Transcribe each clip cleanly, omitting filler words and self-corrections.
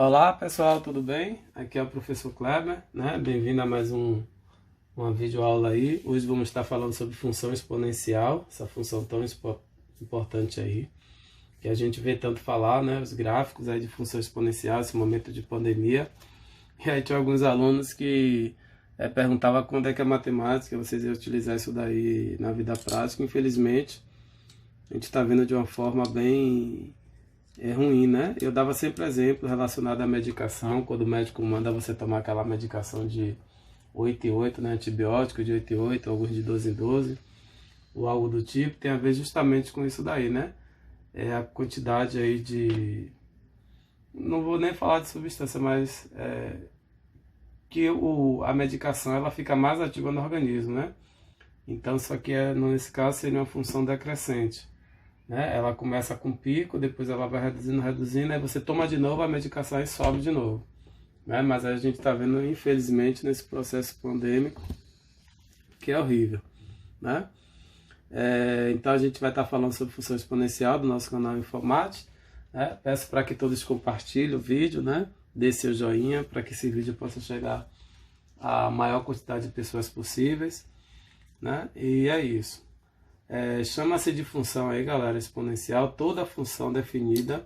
Olá pessoal, tudo bem? Aqui é o professor Kleber, né? Bem-vindo a mais uma videoaula aí. Hoje vamos estar falando sobre função exponencial, essa função tão importante aí, que a gente vê tanto falar, né? Os gráficos aí de função exponencial, esse momento de pandemia. E aí tinha alguns alunos que perguntavam quando é que a matemática, vocês iam utilizar isso daí na vida prática. Infelizmente, a gente está vendo de uma forma bem ruim, né? Eu dava sempre exemplo relacionado à medicação, quando o médico manda você tomar aquela medicação de 8 em 8, né? Antibiótico de 8 em 8, alguns de 12 em 12, ou algo do tipo, tem a ver justamente com isso daí, né? É a quantidade aí de... Não vou nem falar de substância, mas que a medicação ela fica mais ativa no organismo, né? Então isso aqui, nesse caso, seria uma função decrescente, né? Ela começa com pico, depois ela vai reduzindo, reduzindo, aí você toma de novo a medicação e sobe de novo, né? Mas a gente está vendo, infelizmente, nesse processo pandêmico, que é horrível, né? Então a gente vai estar falando sobre função exponencial do nosso canal Informática, né? Peço para que todos compartilhem o vídeo, né? Dê seu joinha para que esse vídeo possa chegar a maior quantidade de pessoas possíveis, né? E é isso. Chama-se de função aí, galera, exponencial, toda função definida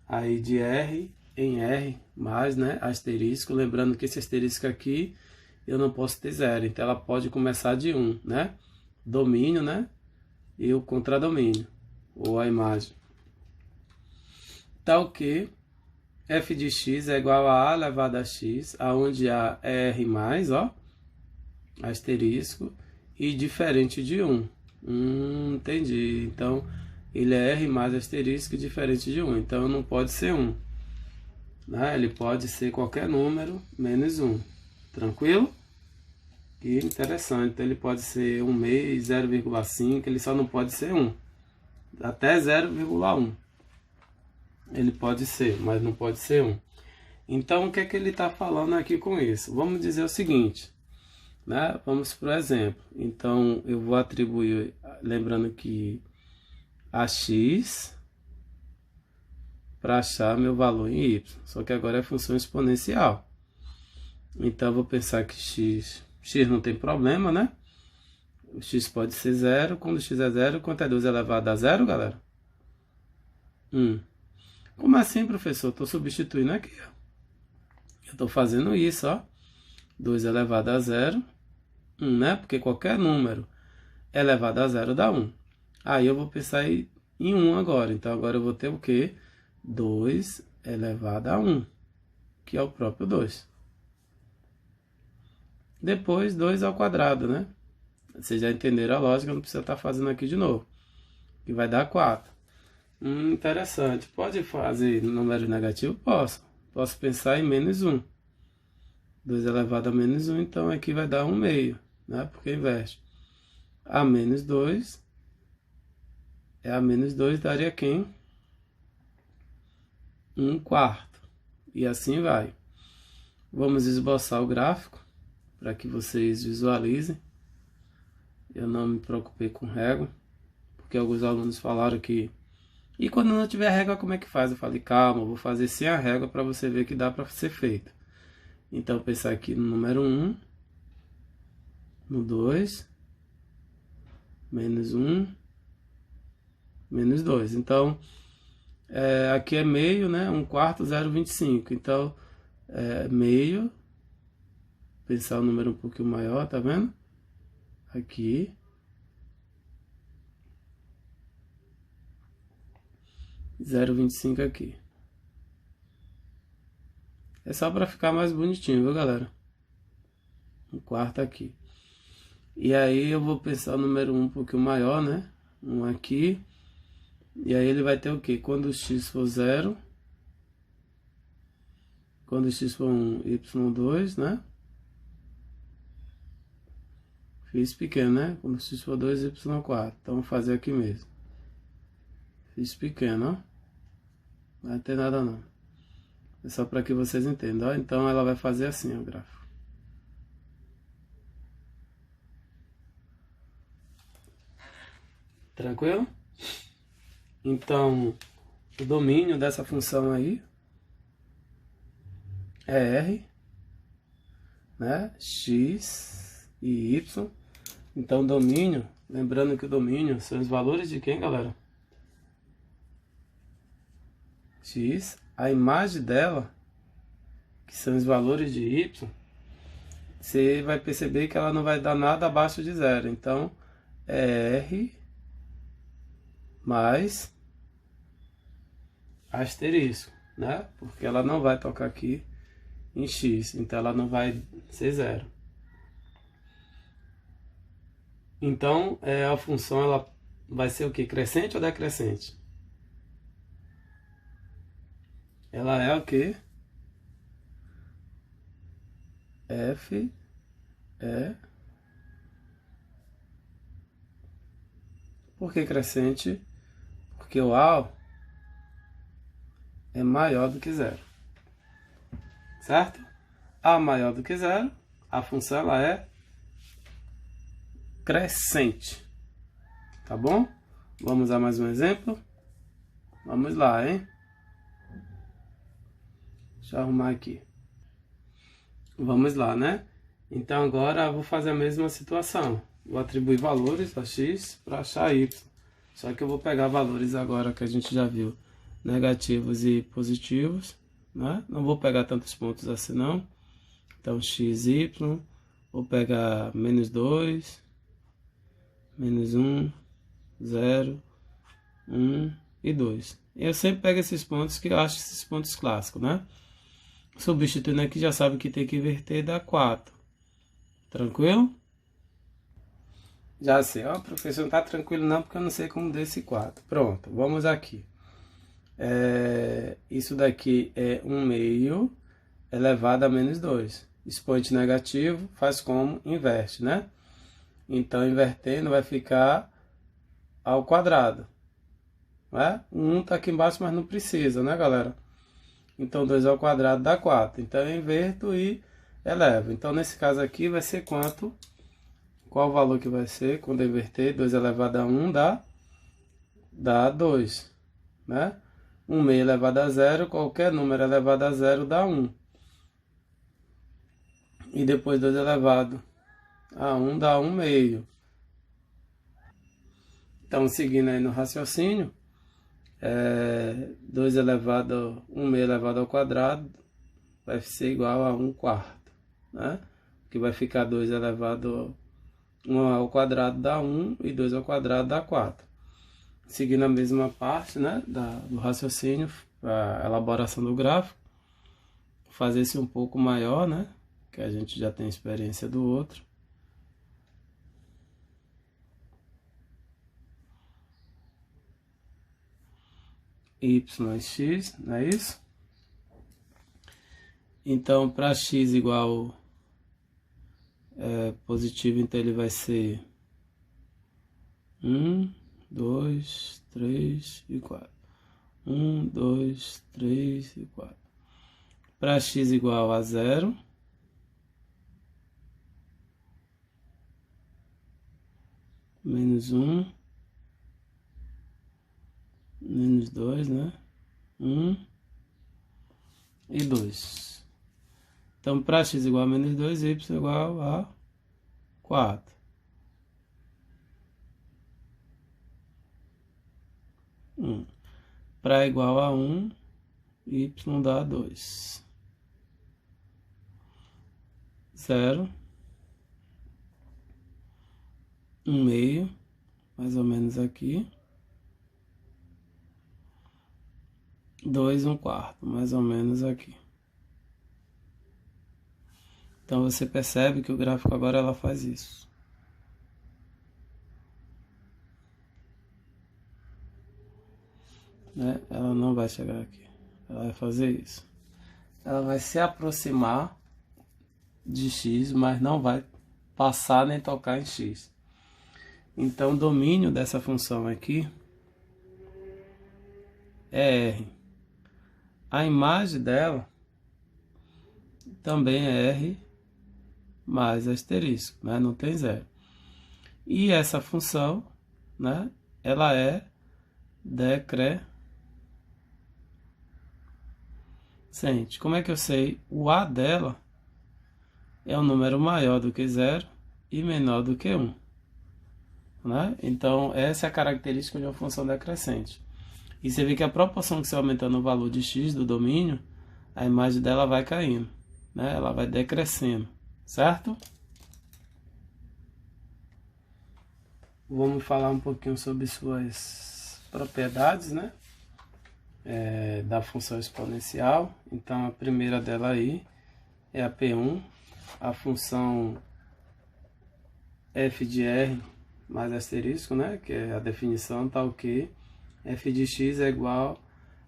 aí de R em R mais, né, asterisco, lembrando que esse asterisco aqui eu não posso ter zero, então ela pode começar de 1, né, domínio, né, e o contradomínio, ou a imagem, tal que f de x é igual a a elevado a x, aonde a é R mais, ó, asterisco, e diferente de 1. Entendi. Então, ele é R mais asterisco diferente de 1. Então, não pode ser 1. Né? Ele pode ser qualquer número menos 1. Tranquilo? Que interessante. Então, ele pode ser 1 meio, 0,5. Ele só não pode ser 1. Até 0,1. Ele pode ser, mas não pode ser 1. Então, o que é que ele está falando aqui com isso? Vamos dizer o seguinte. Né? Vamos para o exemplo. Então, eu vou atribuir, lembrando que a x para achar meu valor em y. Só que agora é função exponencial. Então, eu vou pensar que x não tem problema, né? O x pode ser 0. Quando x é 0, quanto é 2 elevado a 0, galera? 1. Como assim, professor? Estou substituindo aqui. Ó. Eu estou fazendo isso, ó. 2 elevado a 0. 1, né? Porque qualquer número elevado a 0 dá 1. Aí eu vou pensar em 1 agora. Então agora eu vou ter o quê? 2 elevado a 1, que é o próprio 2. Depois 2 ao quadrado, né? Vocês já entenderam a lógica, não precisa estar fazendo aqui de novo. Que vai dar 4. Interessante. Pode fazer número negativo? Posso. Posso pensar em menos 1. 2 elevado a menos 1, então aqui vai dar 1 meio, né? Porque inverte. A menos 2 a menos 2 daria quem? 1 quarto. E assim vai. Vamos esboçar o gráfico para que vocês visualizem. Eu não me preocupei com régua, porque alguns alunos falaram que... E quando não tiver régua, como é que faz? Eu falei, calma, eu vou fazer sem a régua para você ver que dá para ser feito. Então, pensar aqui no número 1, no 2, menos 1, menos 2. Então, aqui é meio, né? 1 quarto, 0,25. Então, meio, pensar o número um pouquinho maior, tá vendo? Aqui. Zero 0,25 aqui. É só para ficar mais bonitinho, viu, galera? 1 quarto aqui. E aí eu vou pensar o número 1 um pouquinho maior, né? 1 aqui. E aí ele vai ter o quê? Quando o x for 0, quando o x for 1, y2, né? Fiz pequeno, né? Quando o x for 2, y4. Então vou fazer aqui mesmo. Fiz pequeno, ó. Não vai ter nada não. É só para que vocês entendam, ó. Então ela vai fazer assim, ó, o gráfico. Tranquilo? Então, o domínio dessa função aí é R, né? X e Y. Então, domínio, lembrando que o domínio são os valores de quem, galera? X, a imagem dela, que são os valores de Y, você vai perceber que ela não vai dar nada abaixo de zero. Então, é R mais asterisco, né? Porque ela não vai tocar aqui em X, então ela não vai ser zero. Então, a função ela vai ser o que? Crescente ou decrescente? Ela é o que? F é. Por que crescente? Porque o A é maior do que zero. Certo? A maior do que zero, a função ela é crescente. Tá bom? Vamos a mais um exemplo? Vamos lá, hein? Deixa eu arrumar aqui. Vamos lá, né? Então agora eu vou fazer a mesma situação. Vou atribuir valores a x para achar y. Só que eu vou pegar valores agora que a gente já viu, negativos e positivos, né? Não vou pegar tantos pontos assim não. Então x, y, vou pegar menos 2, menos 1, 0, 1 e 2. Eu sempre pego esses pontos que eu acho esses pontos clássicos, né? Substituindo aqui já sabe que tem que inverter, dá 4. Tranquilo? Já sei, ó, professor, não tá tranquilo não, porque eu não sei como desse 4. Pronto, vamos aqui. Isso daqui é 1 meio elevado a menos 2. Expoente negativo faz como? Inverte, né? Então, invertendo vai ficar ao quadrado. Né? 1 tá aqui embaixo, mas não precisa, né, galera? Então, 2 ao quadrado dá 4. Então, eu inverto e elevo. Então, nesse caso aqui, vai ser quanto? Qual o valor que vai ser quando eu inverter? 2 elevado a 1 dá 2. Né? 1 meio elevado a 0, qualquer número elevado a 0 dá 1. E depois 2 elevado a 1 dá 1 meio. Então, seguindo aí no raciocínio, 2 elevado, 1 meio elevado ao quadrado vai ser igual a 1 quarto, né? Que vai ficar 2 elevado 1 ao quadrado dá 1 e 2 ao quadrado dá 4. Seguindo a mesma parte, né, do raciocínio, a elaboração do gráfico, fazer esse um pouco maior, né, que a gente já tem experiência do outro. Y mais x, não é isso? Então, para x igual positivo, então ele vai ser 1, 2, 3 e 4. 1, 2, 3 e 4. Para x igual a 0, menos 1, menos 2, né? 1 e 2. Então, para x igual a menos 2, y igual a 4. Para igual a 1, y dá 2. 0. 1 meio, mais ou menos aqui. 2, 1 quarto, mais ou menos aqui. Então você percebe que o gráfico agora ela faz isso. Né? Ela não vai chegar aqui. Ela vai fazer isso. Ela vai se aproximar de x, mas não vai passar nem tocar em x. Então o domínio dessa função aqui é R. A imagem dela também é R mais asterisco, né? Não tem zero. E essa função, né? Ela é crescente. Como é que eu sei? O A dela é um número maior do que 0 e menor do que 1. Né? Então, essa é a característica de uma função decrescente. E você vê que a proporção que você aumentando o valor de x do domínio, a imagem dela vai caindo, né? Ela vai decrescendo, certo? Vamos falar um pouquinho sobre suas propriedades, né? Da função exponencial. Então, a primeira dela aí é a P1, a função f de r mais asterisco, né? Que é a definição tal que f de x é igual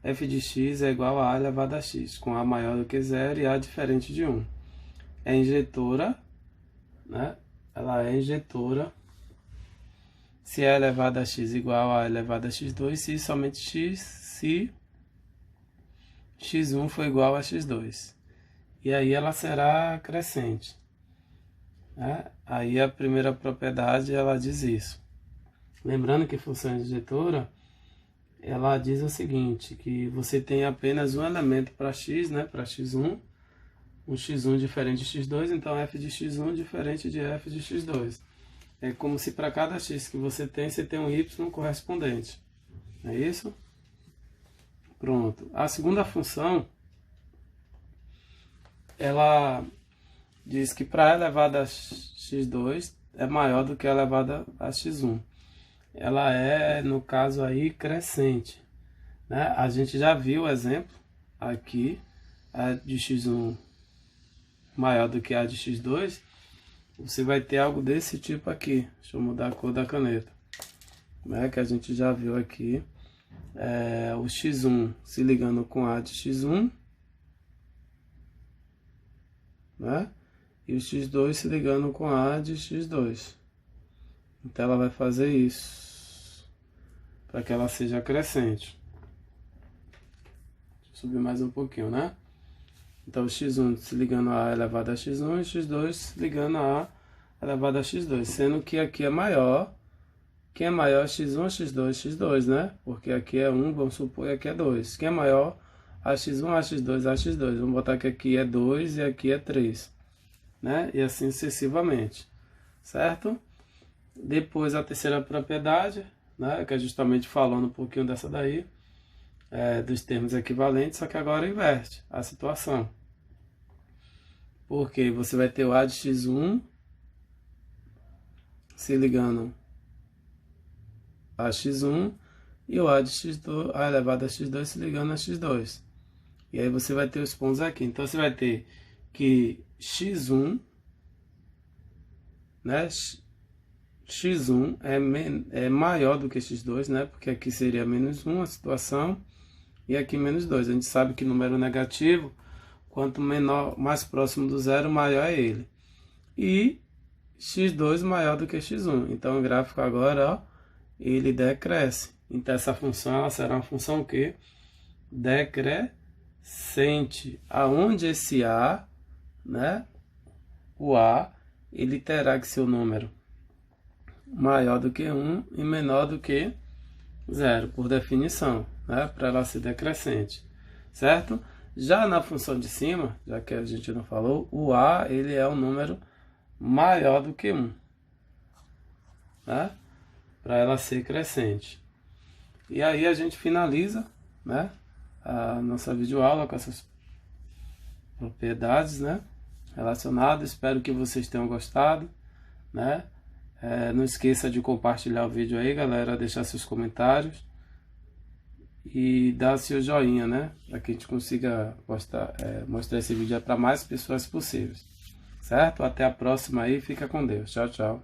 a a elevado a x, com a maior do que 0 e a diferente de 1. É injetora, né? Ela é injetora se a elevado a x igual a elevado a x2, se somente se x1 for igual a x2. E aí ela será crescente. Né? Aí a primeira propriedade ela diz isso. Lembrando que função injetora, ela diz o seguinte, que você tem apenas um elemento para x, né, para x1, um x1 diferente de x2, então f de x1 diferente de f de x2. É como se para cada x que você tem um y correspondente. É isso? Pronto. A segunda função, ela diz que para a elevada a x2 é maior do que a elevada a x1. Ela é, no caso aí, crescente. Né? A gente já viu o exemplo aqui, a de x1 maior do que a de x2. Você vai ter algo desse tipo aqui. Deixa eu mudar a cor da caneta. Né? Que a gente já viu aqui. O x1 se ligando com a de x1. Né? E o x2 se ligando com a de x2. Então ela vai fazer isso, para que ela seja crescente. Deixa eu subir mais um pouquinho, né? Então o x1 se ligando a elevado a x1 e x2 se ligando a elevado a x2. Sendo que aqui é maior. Quem é maior, x1, x2, x2, né? Porque aqui é 1, vamos supor, e aqui é 2. Quem é maior, ax1, ax2, ax2. Vamos botar que aqui é 2 e aqui é 3. Né? E assim sucessivamente. Certo? Depois a terceira propriedade, né, que é justamente falando um pouquinho dessa daí, dos termos equivalentes, só que agora inverte a situação. Porque você vai ter o a de x1 se ligando a x1 e o a de x2, a elevado a x2 se ligando a x2. E aí você vai ter os pontos aqui. Então você vai ter que x1, né, x1 é maior do que x2, né? Porque aqui seria menos 1 a situação e aqui menos 2. A gente sabe que número negativo, quanto menor, mais próximo do zero, maior é ele. E x2 maior do que x1. Então o gráfico agora, ó, ele decresce. Então essa função ela será uma função o quê? Decrescente. Aonde esse a, né? O a, ele terá que ser o número maior do que 1 e menor do que 0, por definição, né? Para ela ser decrescente, certo? Já na função de cima, já que a gente não falou, o a ele é um número maior do que 1, né? Para ela ser crescente. E aí a gente finaliza, né, a nossa videoaula com essas propriedades, né, relacionadas. Espero que vocês tenham gostado, né? Não esqueça de compartilhar o vídeo aí, galera, deixar seus comentários e dar seu joinha, né? Para que a gente consiga mostrar esse vídeo para mais pessoas possíveis. Certo? Até a próxima aí, fica com Deus. Tchau, tchau.